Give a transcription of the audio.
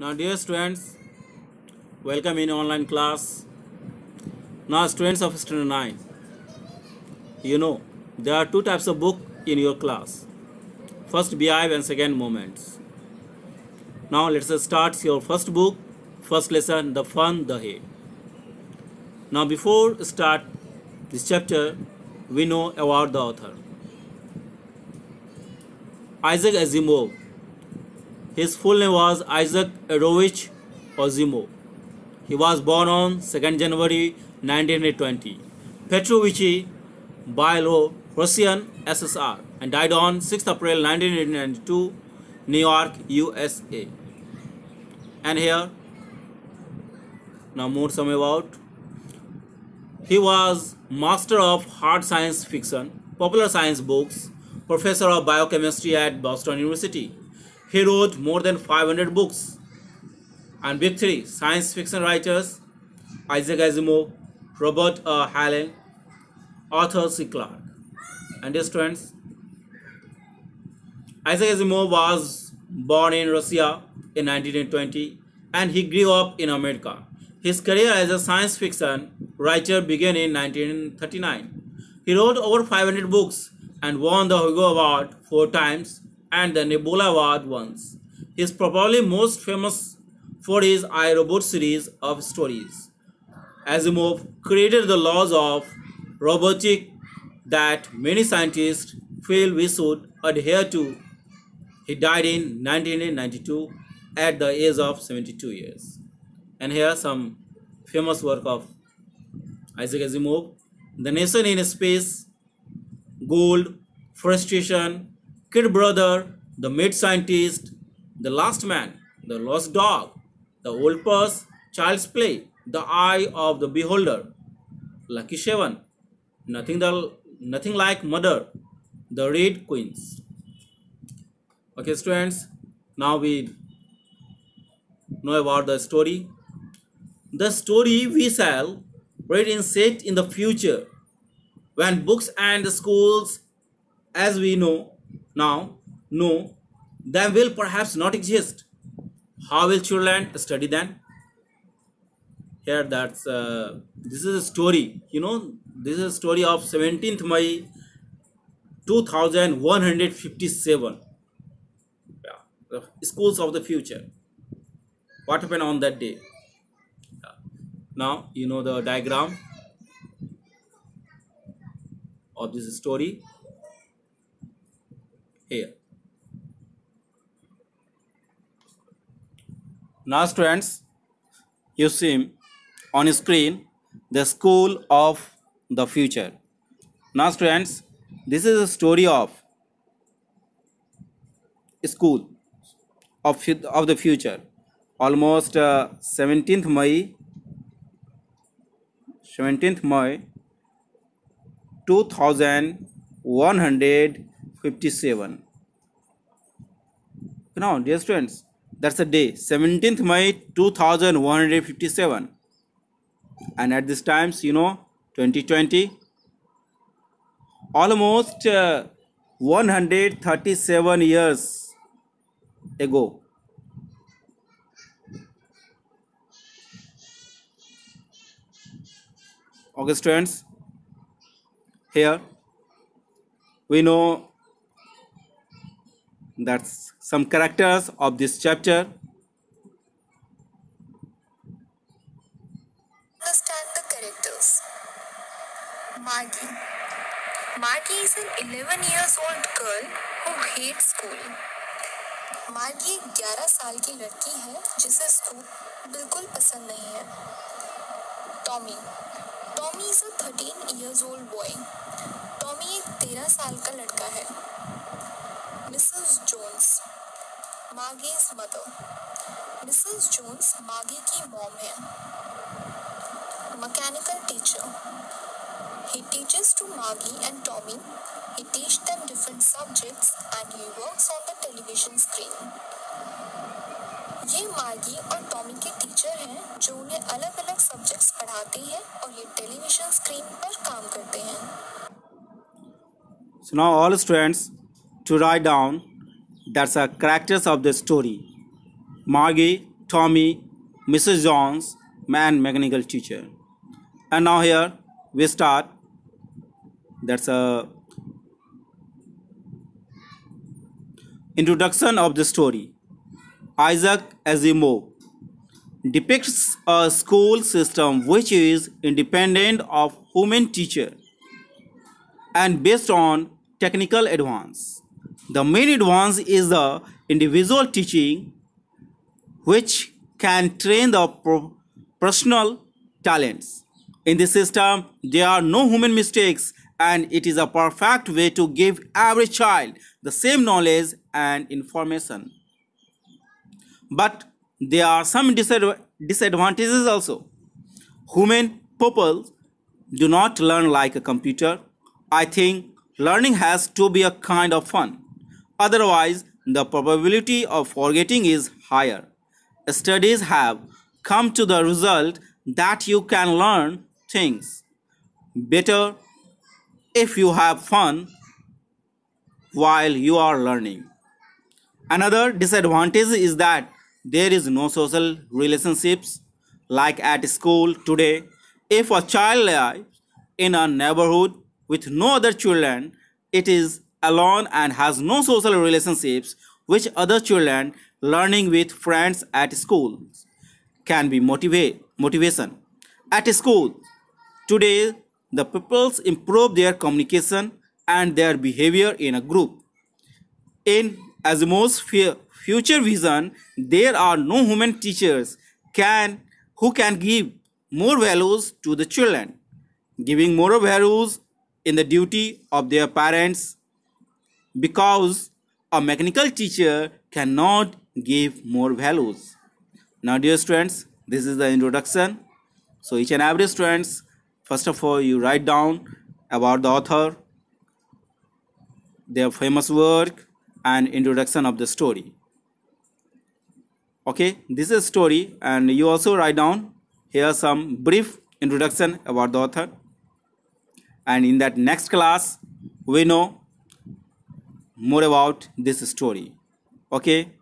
Now, dear students, welcome in online class. Now, students of standard 9, there are two types of book in your class. First, Beehive and second, Moments. Now, let's start your first book, first lesson, The Fun, the Hate. Now, before start this chapter, we know about the author. Isaac Asimov. His full name was Isaac Arovich Asimov. He was born on 2nd January 1920, Petrovich Russian SSR, and died on 6th April 1992, New York, USA. And here, now more some about. He was master of hard science fiction, popular science books, professor of biochemistry at Boston University. He wrote more than 500 books. And big three science fiction writers: Isaac Asimov, Robert Heinlein, Arthur C. Clarke. And dear students, Isaac Asimov was born in Russia in 1920 and he grew up in America. His career as a science fiction writer began in 1939. He wrote over 500 books and won the Hugo Award 4 times and the Nebula Award once. He is probably most famous for his I, Robot series of stories. Asimov created the laws of robotics that many scientists feel we should adhere to. He died in 1992 at the age of 72 years. And here are some famous work of Isaac Asimov: The Nation in Space, Gold, Frustration, Kid Brother, The Mad Scientist, The Last Man, The Lost Dog, The Old Purse, Child's Play, The Eye of the Beholder, Lucky Seven, Nothing Like Mother, The Red Queens. Okay, students, now we know about the story. The story we shall read is set in the future, when books and schools, as we know them, will perhaps not exist. How will children study then? Here, this is a story. This is a story of 17th May 2157. The schools of the future. What happened on that day? Now you know the diagram of this story here. Now students, you see on screen the school of the future. Now students, this is a story of school of the future. Almost 17th May 2157. Now dear students, that's the day 17th May 2157, and at this times 2020, almost 137 years ago. Okay students, here we know that's some characters of this chapter. Understand the characters. Maggie. Maggie is an 11 years old girl who hates school. Maggie एक 11 साल की लड़की है जिसे school बिल्कुल पसंद नहीं है. Tommy. Tommy is a 13 years old boy. Tommy एक 13 साल का लड़का है. Mrs. Jones. Maggie's mother. Mrs. Jones Maggie की mom है. Mechanical teacher. He teaches to Maggie and Tommy. He teaches them different subjects and he works on the television screen. ये मार्गी और टॉमी के टीचर हैं जो उन्हें अलग-अलग सब्जेक्ट्स पढ़ाते हैं और ये टेलीविजन स्क्रीन पर काम करते हैं. So now all students to write down that's the characters of the story: Margie, Tommy, Mrs. Jones, man mechanical teacher. And now here we start. That's a introduction of the story. Isaac Asimov depicts a school system which is independent of human teacher and based on technical advance. The main advance is the individual teaching which can train the personal talents. In this system, there are no human mistakes and it is a perfect way to give every child the same knowledge and information. But there are some disadvantages also. Human pupils do not learn like a computer. I think learning has to be a kind of fun. Otherwise, the probability of forgetting is higher. Studies have come to the result that you can learn things better if you have fun while you are learning. Another disadvantage is that there is no social relationships like at school today. If a child lives in a neighborhood with no other children, it is alone and has no social relationships with other children. Learning with friends at school can be motivation. At school today, the pupils improve their communication and their behavior in a group. In Asimov's future vision, there are no human teachers who can give more values to the children, giving more values in the duty of their parents, because a mechanical teacher cannot give more values. Now dear students, this is the introduction. So each and every students, first of all you write down about the author, their famous work and introduction of the story. Okay, this is a story and you also write down here some brief introduction about the author, and in that next class we know more about this story. Okay,